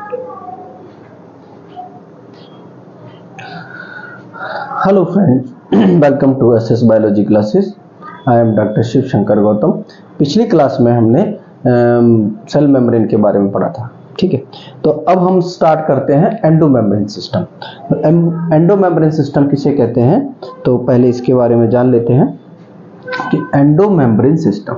Hello friends, welcome to SS biology classes. I am doctor Shiv Shankar Gautam. पिछली class में हमने cell membrane के बारे में पढ़ा था, ठीक है। तो अब हम स्टार्ट करते हैं एंडोमेम्ब्रेन सिस्टम। एंडोमेम्ब्रेन सिस्टम किसे कहते हैं, तो पहले इसके बारे में जान लेते हैं कि एंडोमेम्ब्रेन सिस्टम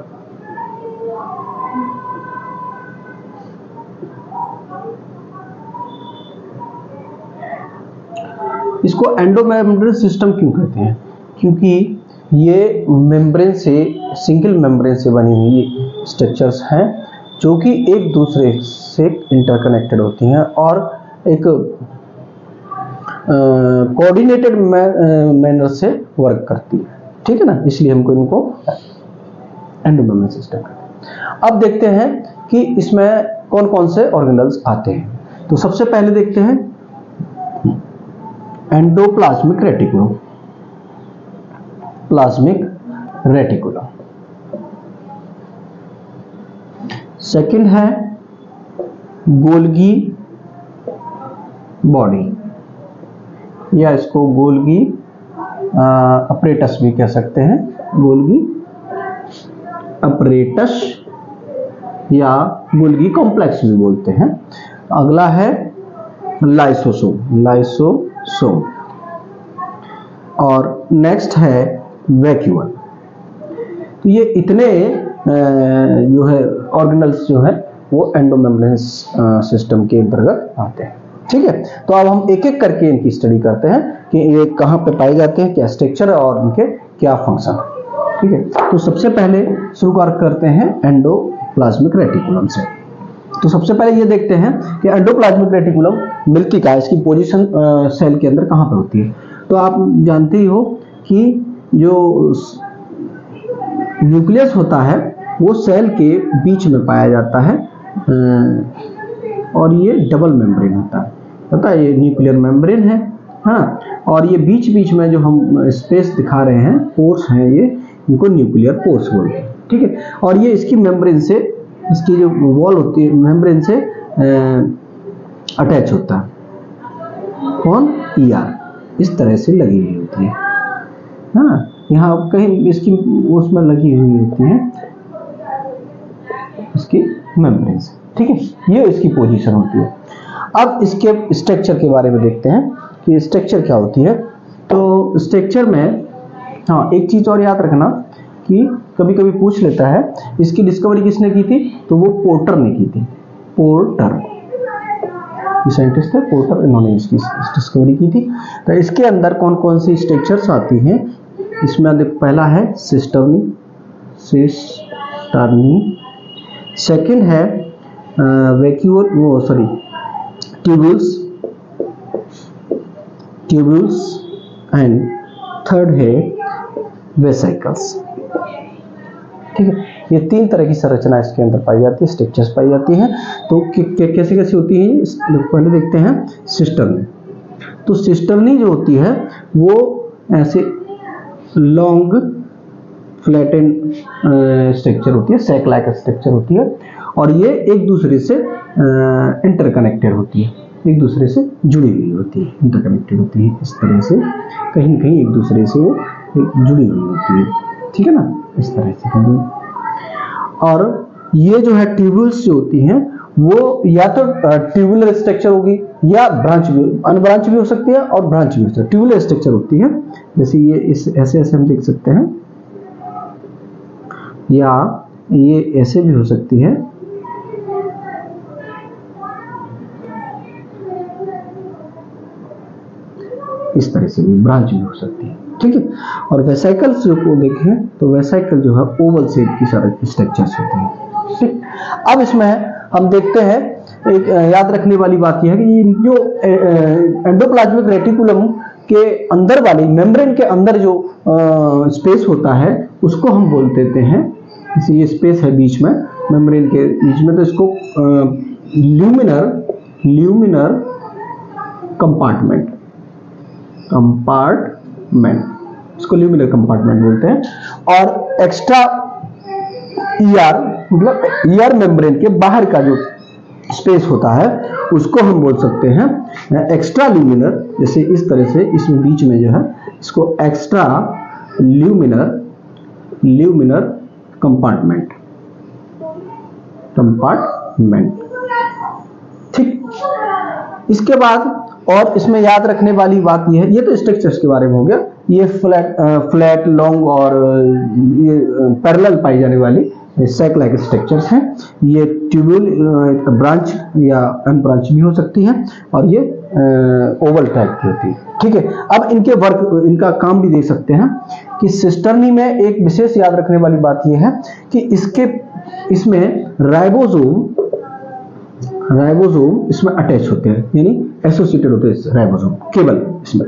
इसको एंडोमेम्ब्रेन सिस्टम क्यों कहते हैं, क्योंकि ये मेम्ब्रेन से, सिंगल मेम्ब्रेन से बनी हुई स्ट्रक्चर्स हैं जो कि एक दूसरे से इंटरकनेक्टेड होती हैं और एक कोऑर्डिनेटेड मैनर से वर्क करती है, ठीक है ना। इसलिए हमको इनको एंडोमेम्ब्रेन सिस्टम कहते हैं। अब देखते हैं कि इसमें कौन कौन से ऑर्गेनल्स आते हैं। तो सबसे पहले देखते हैं endoplasmic reticulum. Plasmic reticulum. Second है गोल्गी बॉडी, या इसको गोल्गी अपरेटस भी कह सकते हैं, गोल्गी अपरेटस या गोल्गी कॉम्प्लेक्स भी बोलते हैं। अगला है लाइसोसोम, लाइसोसोम। और नेक्स्ट है वैक्यूल। तो ये इतने जो है ऑर्गेनल्स जो है वो एंडोमेम्ब्रेन सिस्टम के अंतर्गत आते हैं, ठीक है। तो अब हम एक एक करके इनकी स्टडी करते हैं कि ये कहाँ पे पाए जाते हैं, क्या स्ट्रक्चर है और इनके क्या फंक्शन है, ठीक है। तो सबसे पहले शुरुआत करते हैं एंडोप्लाज्मिक रेटिकुलम से। तो सबसे पहले ये देखते हैं कि एंडोप्लाज्मिक रेटिकुलम मिलती का, इसकी पोजीशन सेल के अंदर कहाँ पर होती है। तो आप जानते ही हो कि जो न्यूक्लियस होता है वो सेल के बीच में पाया जाता है और ये डबल मेम्ब्रेन होता है, पता है, ये न्यूक्लियर मेम्ब्रेन है, हाँ। और ये बीच बीच में जो हम स्पेस दिखा रहे हैं, पोर्स हैं, ये इनको न्यूक्लियर पोर्स बोलते हैं, ठीक है। और ये इसकी मेम्ब्रेन से, इसकी जो वॉल होती है मेम्ब्रेन से अटैच होता है, कौन, ईआर, इस तरह से लगी हुई होती है, हाँ। यहाँ कहीं इसकी उसमें लगी हुई होती है इसकी मेम्ब्रेन से, ठीक है। ये इसकी पोजीशन होती है। अब इसके स्ट्रक्चर के बारे में देखते हैं कि स्ट्रक्चर क्या होती है। तो स्ट्रक्चर में, हाँ, एक चीज और याद रखना कि कभी कभी पूछ लेता है इसकी डिस्कवरी किसने की थी, तो वो पोर्टर ने की थी, पोर्टर, साइंटिस्ट है पोर्टर, इन्होंने इसकी डिस्कवरी की थी। तो इसके अंदर कौन कौन सी स्ट्रक्चर्स आती हैं, इसमें पहला है सिस्टर्नी, सिस्टर्नी। सेकंड है वैक्यूल, वो sorry tubules, tubules. And third है वेसिकल्स, ठीक है। ये तीन तरह की संरचना इसके अंदर पाई जाती है, स्ट्रक्चर्स पाई जाती हैं। तो कैसे कैसे होती है, पहले देखते हैं सिस्टर्नी। तो सिस्टर्नी जो होती है वो ऐसे लॉन्ग फ्लैटेन स्ट्रक्चर होती है, सैक लाइक स्ट्रक्चर होती है, और ये एक दूसरे से इंटरकनेक्टेड होती है, एक दूसरे से जुड़ी हुई होती है, इंटरकनेक्टेड होती है, इस तरह से कहीं न कहीं एक दूसरे से वो जुड़ी हुई होती है, ठीक है ना, इस तरह से कहीं। और ये जो है ट्यूब्यूल्स जो होती हैं वो या तो ट्यूबुलर स्ट्रक्चर होगी या ब्रांच भी, अनब्रांच भी हो सकती है और ब्रांच भी हो सकती है। ट्यूबुलर स्ट्रक्चर होती है, जैसे ये इस ऐसे ऐसे हम देख सकते हैं, या ये ऐसे भी हो सकती है, इस तरह से भी ब्रांच भी हो सकती है, ठीक है। और वेसिकल्स को देखें तो वेसिकल जो है ओवल शेप की सारी स्ट्रक्चर्स होती है, ठीक। अब इसमें हम देखते हैं, एक याद रखने वाली बात यह है कि जो एंडोप्लाज्मिक रेटिकुलम के अंदर वाली मेम्ब्रेन के अंदर जो स्पेस होता है उसको हम बोल देते हैं, इसीलिए स्पेस है बीच में, मेम्ब्रेन के बीच में, तो इसको ल्यूमिनर कंपार्टमेंट, इसको ल्यूमिनर कंपार्टमेंट बोलते हैं। और एक्स्ट्रा ईआर, मतलब ईआर मेम्ब्रेन के बाहर का जो स्पेस होता है उसको हम बोल सकते हैं एक्स्ट्रा ल्यूमिनर। जैसे इस तरह से इसमें बीच में जो है इसको एक्स्ट्रा ल्यूमिनर कंपार्टमेंट। ठीक, इसके बाद और इसमें याद रखने वाली बात ये है, ये तो स्ट्रक्चर्स के बारे में हो गया। ये फ्लैट लॉन्ग और ये पैरेलल पाई जाने वाली सैक लाइक स्ट्रक्चर्स हैं। ये ट्यूब्यूल ब्रांच या अनब्रांच भी हो सकती है और ये ओवल टाइप की होती है। ठीक है, अब इनके वर्क, इनका काम भी देख सकते हैं कि सिस्टर्नी में एक विशेष याद रखने वाली बात यह है कि इसमें राइबोसोम इसमें अटैच होते हैं, यानी एसोसिएटेड होते हैं राइबोसोम केवल इसमें।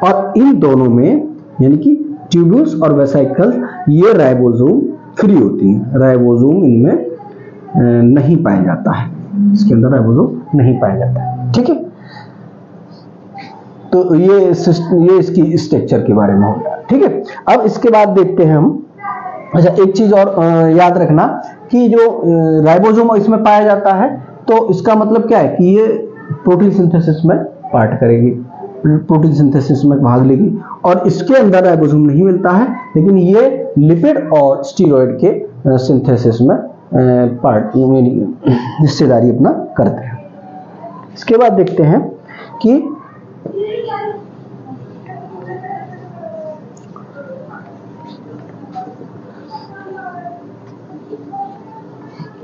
और इन दोनों में यानी कि ट्यूब्यूल्स और वेसिकल्स ये राइबोसोम फ्री होती हैं, राइबोसोम इनमें नहीं पाया जाता है, इसके अंदर राइबोसोम नहीं पाया जाता है। ठीक है, तो ये इसकी स्ट्रक्चर के बारे में हो गया। ठीक है, अब इसके बाद देखते हैं हम, अच्छा एक चीज और याद रखना कि जो राइबोसोम इसमें पाया जाता है तो इसका मतलब क्या है कि ये प्रोटीन सिंथेसिस में पार्ट करेगी, प्रोटीन सिंथेसिस में भाग लेगी, और इसके अंदर राइबोसोम नहीं मिलता है, लेकिन ये लिपिड और स्टीरॉयड के सिंथेसिस में पार्ट हिस्सेदारी अपना करते हैं। इसके बाद देखते हैं कि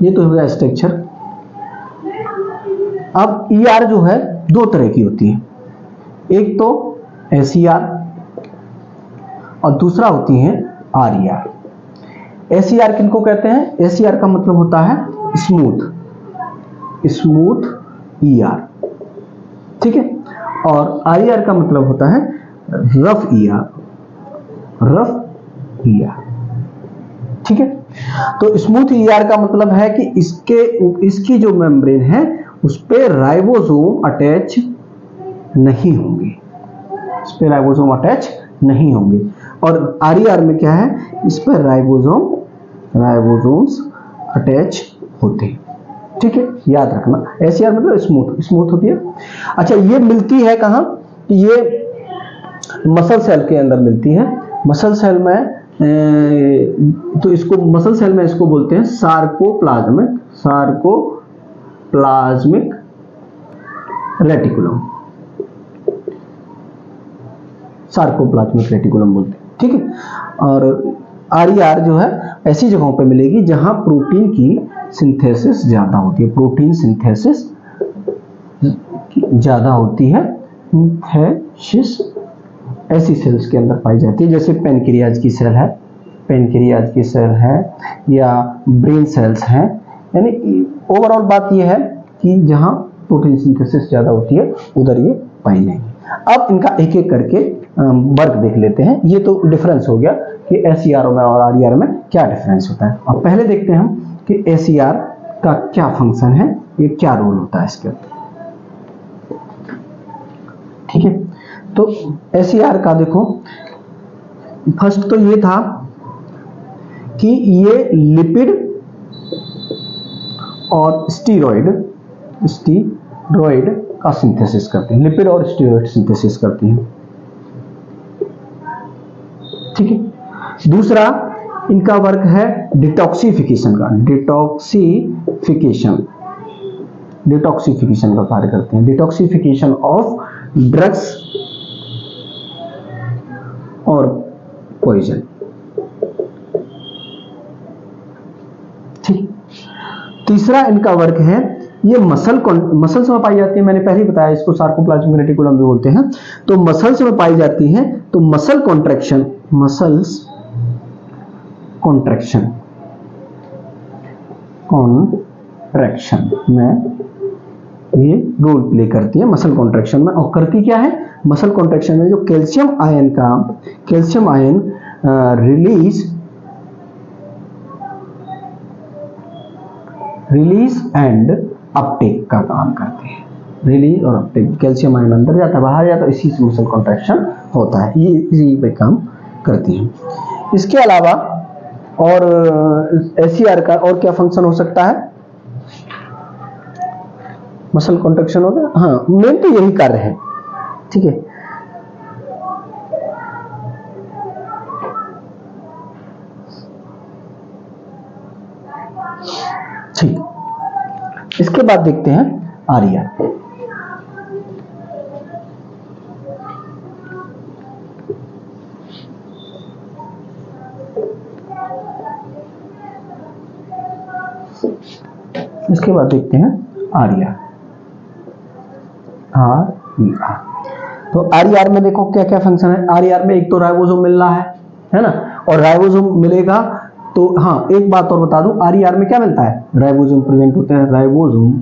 ये तो हो गया स्ट्रक्चर। अब ईआर जो है दो तरह की होती है, एक तो एसईआर और दूसरा होती है आरईआर। एसईआर किनको कहते हैं? एसईआर का मतलब होता है स्मूथ ईआर, ठीक है, और आरईआर का मतलब होता है रफ ईआर, ठीक है। तो स्मूथ ईआर का मतलब है कि इसकी जो मेम्ब्रेन है उस पे राइबोसोम अटैच नहीं होंगे, इस पे राइबोसोम अटैच नहीं होंगे। और आरईआर में क्या है, इस पर राइबोसोम्स अटैच होते हैं, ठीक है, याद रखना। एसईआर मतलब स्मूथ होती है। अच्छा, ये मिलती है कहां? ये मसल सेल के अंदर मिलती है। मसल सेल में तो इसको मसल सेल में इसको बोलते हैं सार्कोप्लाज्मिक रेटिकुलम, बोलते हैं, ठीक है। और आरईआर जो है ऐसी जगहों पे मिलेगी जहां प्रोटीन की सिंथेसिस ज्यादा होती है, प्रोटीन सिंथेसिस ज्यादा होती है, ऐसी सेल्स के अंदर पाई जाती है, जैसे पेनक्रियाज की सेल है या ब्रेन सेल्स हैं। यानी ओवरऑल बात यह है कि जहां प्रोटीन सिंथेसिस ज्यादा होती है उधर ये पाई जाएंगी। अब इनका एक एक करके वर्क देख लेते हैं। ये तो डिफरेंस हो गया कि एसईआर में और आरईआर में क्या डिफरेंस होता है। अब पहले देखते हैं हम कि एसईआर का क्या फंक्शन है, ये क्या रोल होता है इसके अंदर, ठीक है। तो एसईआर का देखो, फर्स्ट तो ये था कि ये लिपिड और स्टीरॉयड का सिंथेसिस करते हैं, लिपिड और स्टीरॉयड सिंथेसिस करते हैं, ठीक है। दूसरा इनका वर्क है डिटॉक्सिफिकेशन का, डिटॉक्सिफिकेशन का कार्य करते हैं, डिटॉक्सिफिकेशन ऑफ ड्रग्स और पॉइजन, ठीक। तीसरा इनका वर्क है, ये मसल्स में पाई जाती है, मैंने पहले ही बताया इसको सार्कोप्लाज्मिक रेटिकुलम भी बोलते हैं। तो मसल्स में पाई जाती है, तो मसल्स कॉन्ट्रैक्शन में ये रोल प्ले करती है, मसल कॉन्ट्रैक्शन में। और करती क्या है? मसल कॉन्ट्रैक्शन में जो calcium ion release and Uptake का काम करते हैं। रिलीज और अपटेक, कैल्शियम आयन अंदर जाता है बाहर जाता है, इसी से मसल कॉन्ट्रैक्शन होता है, ये इसी पे काम करती है। इसके अलावा और एसईआर का और क्या फंक्शन हो सकता है? मसल कॉन्ट्रैक्शन हो गया। हाँ, मेन तो यही कार्य है, ठीक है। ठीक, इसके बाद देखते हैं आरईआर। इसके बाद देखते हैं आरईआर। तो आरईआर में देखो क्या क्या फंक्शन है। आरईआर में एक तो राइबोसोम मिल रहा है ना, और राइबोसोम मिलेगा तो हाँ, एक बात और बता दूं, आरईआर में क्या मिलता है, राइबोसोम प्रेजेंट होते हैं, राइबोसोम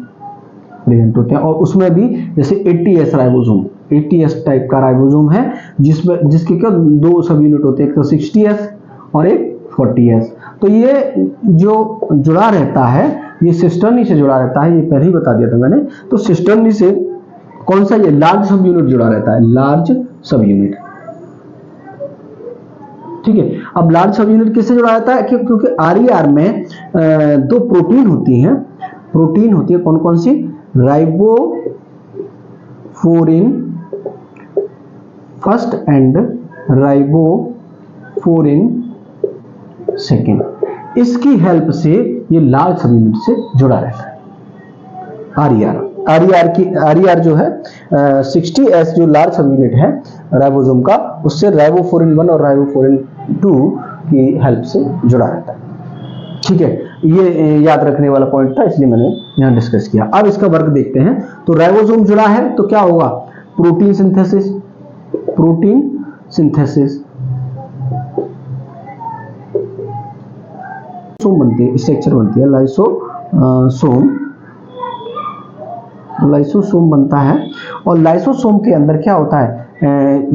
प्रेजेंट होते हैं। और उसमें भी जैसे 80S राइबोसोम, 80S टाइप का राइबोसोम है, जिसमें जिसके क्या दो सब यूनिट होते हैं, एक तो 60S और एक 40S। तो ये जो जुड़ा रहता है, ये सिस्टर्नी से जुड़ा रहता है, ये पहले ही बता दिया था मैंने। तो सिस्टर्नी से कौन सा, ये लार्ज सब यूनिट जुड़ा रहता है, लार्ज सब यूनिट, ठीक है। अब लार्ज सब यूनिट किससे जुड़ा रहता है, क्योंकि आरईआर में दो प्रोटीन होती हैं, कौन कौन सी, ribophorin first and ribophorin second. इसकी हेल्प से ये लार्ज सब यूनिट से जुड़ा रहता है आरईआर जो है 60S जो लार्ज सब यूनिट है राइबोसोम का, उससे राइबोफोरिन 1 और राइबोफोरिन 2 की हेल्प से जुड़ा रहता है, ठीक है। ये याद रखने वाला पॉइंट था, इसलिए मैंने यहां डिस्कस किया। अब इसका वर्क देखते हैं। तो राइबोसोम जुड़ा है तो क्या होगा, प्रोटीन सिंथेसिस बनती है, स्ट्रक्चर बनती है, लाइसोसोम बनता है। और लाइसोसोम के अंदर क्या होता है,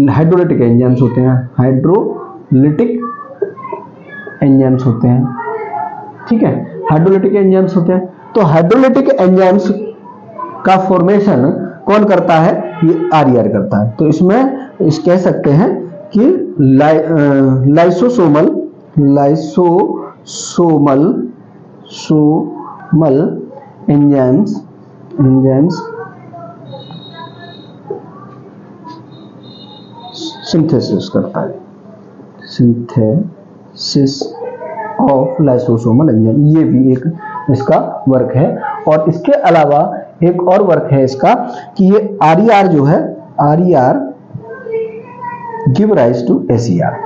हाइड्रोलिटिक एंजाइम्स होते हैं, ठीक है, हाइड्रोलिटिक एंजाइम्स होते हैं। तो हाइड्रोलिटिक एंजाइम्स का फॉर्मेशन कौन करता है, ये आरईआर करता है। तो इसमें कह सकते हैं कि लाइसोसोमल एंजाइम्स सिंथेसिस करता है, सिंथेसिस ऑफ लाइसोसोमल एंजाइम, ये भी एक इसका वर्क है। और इसके अलावा एक और वर्क है इसका कि ये आरईआर जो है, RER give rise to SER.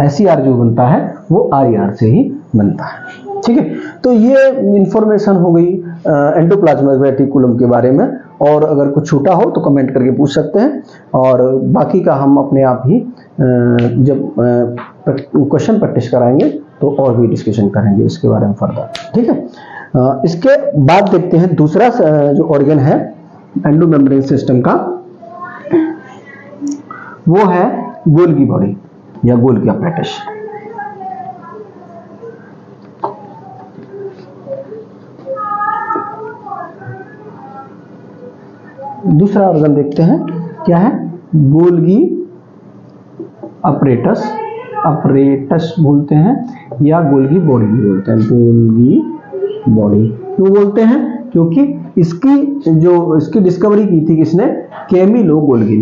SER जो बनता है वो आरईआर से ही बनता है, ठीक है। तो ये इंफॉर्मेशन हो गई एंडोप्लाज्मिक रेटिकुलम के बारे में। और अगर कुछ छूटा हो तो कमेंट करके पूछ सकते हैं, और बाकी का हम अपने आप ही जब क्वेश्चन प्रैक्टिस कराएंगे तो और भी डिस्कशन करेंगे इसके बारे में फर्दर, ठीक है। इसके बाद देखते हैं दूसरा जो ऑर्गन है एंडो मेम्ब्रेन सिस्टम का, वो है गोल्गी बॉडी या गोल्गी apparatus। दूसरा ऑर्गन देखते हैं क्या है, गोल्गी अपरेटस बोलते हैं या गोल्गी बॉडी भी बोलते हैं। गोल्गी बॉडी क्यों बोलते हैं, क्योंकि इसकी डिस्कवरी की थी किसने, कैमिलो गोल्गी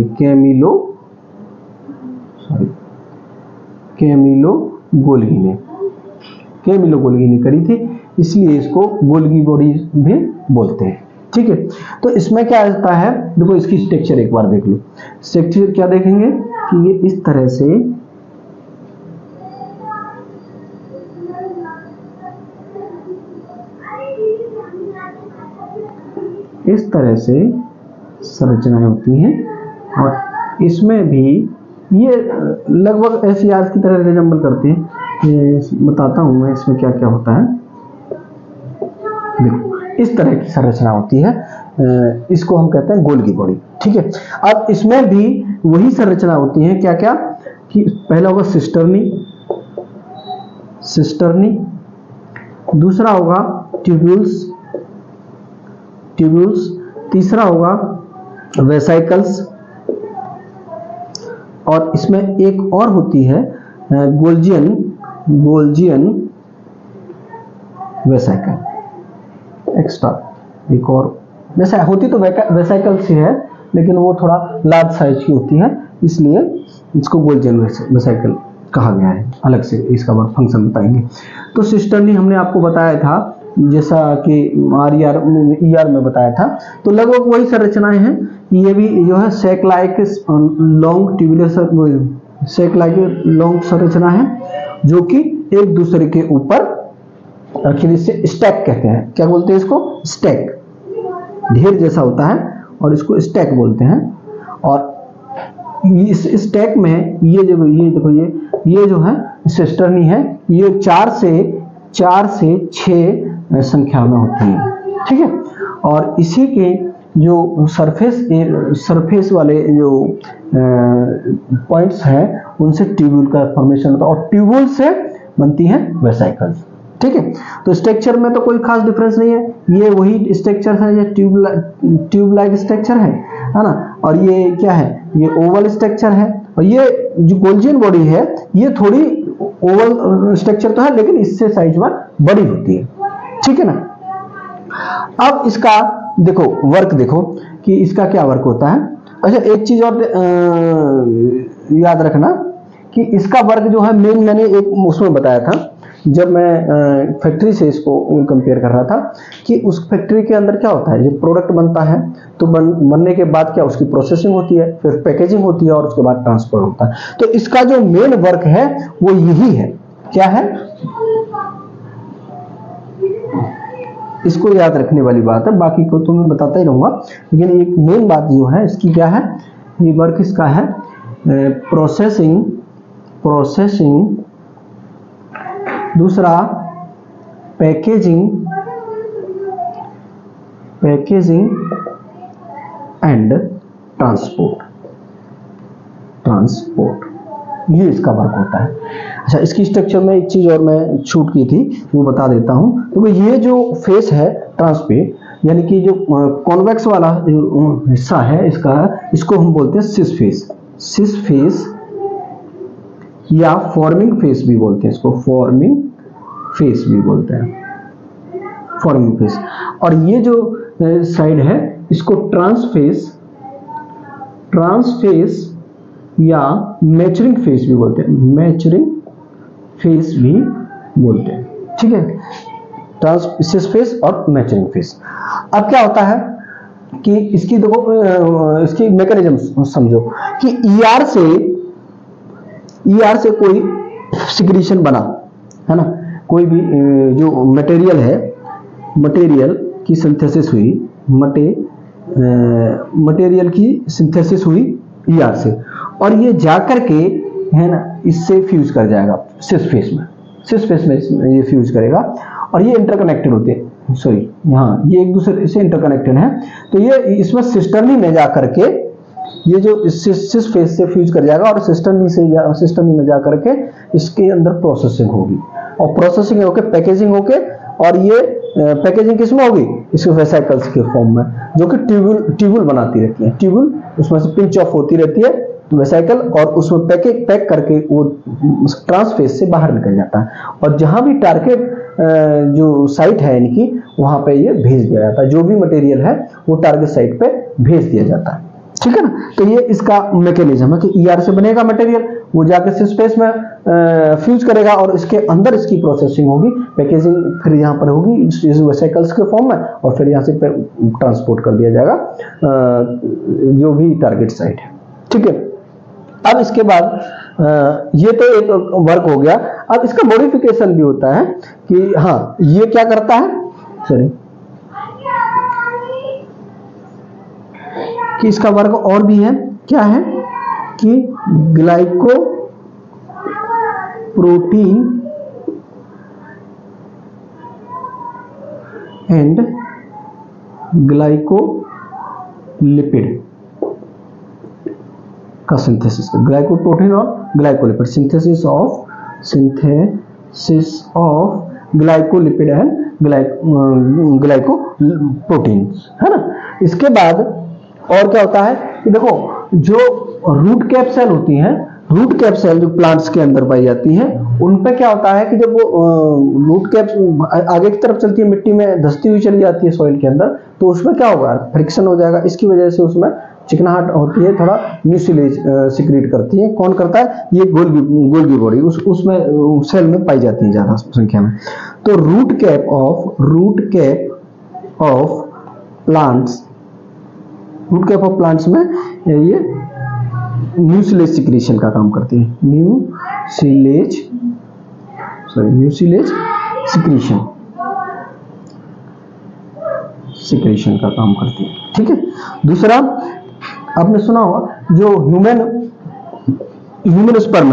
ने करी थी, इसलिए इसको गोल्गी बॉडी भी बोलते हैं, ठीक है। तो इसमें क्या आता है, देखो इसकी स्ट्रक्चर एक बार देख लो। स्ट्रक्चर क्या देखेंगे कि ये इस तरह से संरचनाएं होती हैं, और इसमें भी ये लगभग एसईआर की तरह रिजेंबल करती हैं। बताता हूं मैं इसमें क्या क्या होता है। देखो इस तरह की संरचना होती है, इसको हम कहते हैं गोल्गी बॉडी, ठीक है। अब इसमें भी वही संरचना होती है, क्या क्या, कि पहला होगा सिस्टर्नी, दूसरा होगा ट्यूब्यूल्स, तीसरा होगा वेसाइकल्स, और इसमें एक और होती है गोल्जियन वेसाइकल, एक्स्ट्रा एक और वैसे होती तो वेसिकल्स ही है, लेकिन वो थोड़ा लार्ज साइज की होती है, इसलिए इसको गोल्जियन वेसिकल कहा गया है। अलग से इसका वर्क फंक्शन बताएंगे। तो सिस्टर्नी हमने आपको बताया था, जैसा कि ER में बताया था, तो लगभग वही संरचनाएं हैं। ये भी जो है सेक लाइक लॉन्ग ट्यूबुलर सेक लाइक लॉन्ग संरचना है, जो कि एक दूसरे के ऊपर आखिर इसे स्टैक कहते हैं। क्या बोलते हैं इसको? स्टैक, ढेर जैसा होता है और इसको स्टैक बोलते हैं। और इस स्टैक में ये देखो ये जो है सिस्टर्नी है, ये 4 से 6 संख्या में होती है, ठीक है। और इसी के जो सरफेस वाले जो पॉइंट्स हैं उनसे ट्यूब्यूल का फॉर्मेशन होता है, और ट्यूब्यूल से बनती है वेसिकल्स, ठीक है। तो स्ट्रक्चर में तो कोई खास डिफरेंस नहीं है, ये वही स्ट्रक्चर है, ये ट्यूब लाइक स्ट्रक्चर है ना। और ये क्या है? ये ओवल स्ट्रक्चर है। और ये जो गोल्जियन बॉडी है ये थोड़ी ओवल स्ट्रक्चर तो है, लेकिन इससे साइज में बड़ी होती है, ठीक है ना। अब इसका देखो वर्क देखो कि इसका क्या वर्क होता है। अच्छा, एक चीज और याद रखना कि इसका वर्क जो है मेन, मैंने एक उसमें बताया था जब मैं फैक्ट्री से इसको कंपेयर कर रहा था, कि उस फैक्ट्री के अंदर क्या होता है, जब प्रोडक्ट बनता है तो बनने के बाद क्या उसकी प्रोसेसिंग होती है, फिर पैकेजिंग होती है और उसके बाद ट्रांसफर होता है। तो इसका जो मेन वर्क है वो यही है। क्या है? इसको याद रखने वाली बात है, बाकी को तो मैं बताता ही रहूंगा, लेकिन एक मेन बात जो है इसकी क्या है, ये वर्क इसका है प्रोसेसिंग, दूसरा पैकेजिंग एंड ट्रांसपोर्ट, ये इसका वर्क होता है। अच्छा, इसकी स्ट्रक्चर में एक चीज और मैं छूट की थी वो बता देता हूं। तो ये जो फेस है ट्रांसपेट, यानी कि जो कॉन्वेक्स वाला जो हिस्सा है इसको हम बोलते हैं सिस फेस या फॉर्मिंग फेस भी बोलते हैं, इसको फॉर्मिंग फेस भी बोलते हैं, फॉर्मिंग फेस। और ये जो साइड है इसको ट्रांसफेस या मैचरिंग फेस भी बोलते हैं, ठीक है। ट्रांसफेस फेस और मैचरिंग फेस। अब क्या होता है कि इसकी देखो इसकी मैकेनिज्म समझो कि ER से कोई सिक्रीशन बना है ना, कोई भी जो मटेरियल की सिंथेसिस हुई, मटेरियल की सिंथेसिस हुई ER से, और ये जाकर के है ना इससे फ्यूज कर जाएगा सिस फेस में ये फ्यूज करेगा, और ये इंटरकनेक्टेड होते हैं, सॉरी यहाँ ये एक दूसरे से इंटरकनेक्टेड है। तो ये इसमें सिस्टर्नी में जाकर के ये जो सिस फेस से फ्यूज कर जाएगा, और सिस्टर्नी में जाकर के इसके अंदर प्रोसेसिंग होगी, और प्रोसेसिंग होके पैकेजिंग होके, और ये पैकेजिंग किसमें होगी? इसके वेसिकल्स के फॉर्म में, जो कि ट्यूबुल बनाती रहती है। ट्यूबुल उसमें से पिंच ऑफ होती रहती है वेसिकल, और उसमें पैक करके वो ट्रांसफेस से बाहर निकल जाता है, और जहां भी टारगेट जो साइट है इनकी, वहां पे ये भेज दिया जाता है। जो भी मटेरियल है वो टारगेट साइट पे भेज दिया जाता है, ठीक है ना। तो ये इसका मैकेनिज्म है कि ER से बनेगा मटेरियल, वो जाके सिस फेस में फ्यूज करेगा, और इसके अंदर इसकी प्रोसेसिंग होगी, पैकेजिंग फिर यहाँ पर होगी इस वेसिकल्स के फॉर्म में, और फिर यहाँ से ट्रांसपोर्ट कर दिया जाएगा जो भी टारगेट साइट है, ठीक है। अब इसके बाद ये तो एक वर्क हो गया। अब इसका मॉडिफिकेशन भी होता है कि हाँ ये क्या करता है, सॉरी कि इसका वर्क और भी है। क्या है कि ग्लाइको प्रोटीन एंड ग्लाइकोलिपिड का सिंथेसिस, ग्लाइकोप्रोटीन और glycolipid, synthesis of glycolipid and glycoprotein, है ना। इसके बाद और क्या होता है कि देखो जो रूट कैप सेल होती हैं, रूट कैप सेल जो प्लांट्स के अंदर पाई जाती है, उन पे क्या होता है कि जब वो रूट कैप आगे की तरफ चलती है, मिट्टी में धंसती हुई चली जाती है सॉइल के अंदर, तो उसमें क्या होगा, फ्रिक्शन हो जाएगा। इसकी वजह से उसमें चिकनाहट होती है, थोड़ा म्यूसिलेज सिक्रीट करती है। कौन करता है? ये गोल्गी बॉडी उसमें सेल में पाई जाती है ज्यादा संख्या में। तो रूट कैप ऑफ प्लांट्स में ये म्यूसिलेज सिक्रीशन का काम करती है। म्यूसिलेज सिक्रीशन का काम करती है। ठीक है। दूसरा आपने सुना होगा जो ह्यूमन स्पर्म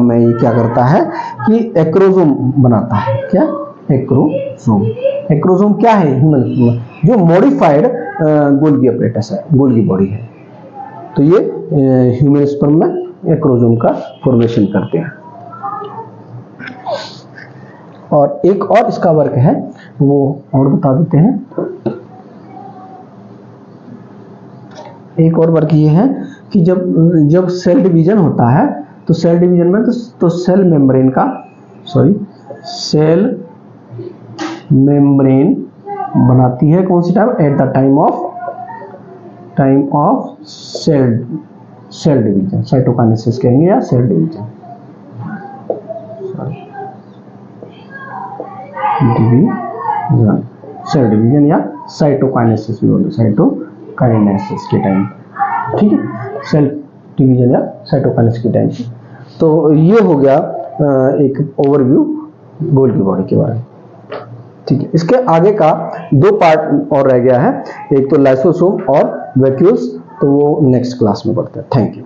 में ये क्या करता है कि एक्रोसोम बनाता है। क्या? एक्रोसोम क्या है ह्यूमन में? जो मॉडिफाइड गोल्गी अपरेटस है, गोल्गी बॉडी है। तो ये ह्यूमन स्पर्म में एक्रोसोम का फॉर्मेशन करते हैं। और एक और इसका वर्क है, वो और बता देते हैं। एक और वर्क ये है कि जब सेल डिवीजन होता है, तो सेल डिवीजन में तो सेल मेम्ब्रेन बनाती है कौन सी time? At the time of cell division, cytokinesis कहेंगे या सेल डिवीजन। सेल डिवीजन या साइटोकाइनेसिस भी बोलते, साइटोकाइनेसिस के टाइम। ठीक है, सेल डिवीजन या साइटोकाइनेसिस के टाइम। तो ये हो गया एक ओवरव्यू गोल्गी बॉडी के बारे में। ठीक है, इसके आगे का 2 पार्ट और रह गया है, एक तो लाइसोसोम और वैक्यूल्स, तो वो नेक्स्ट क्लास में पढ़ते हैं। Thank you.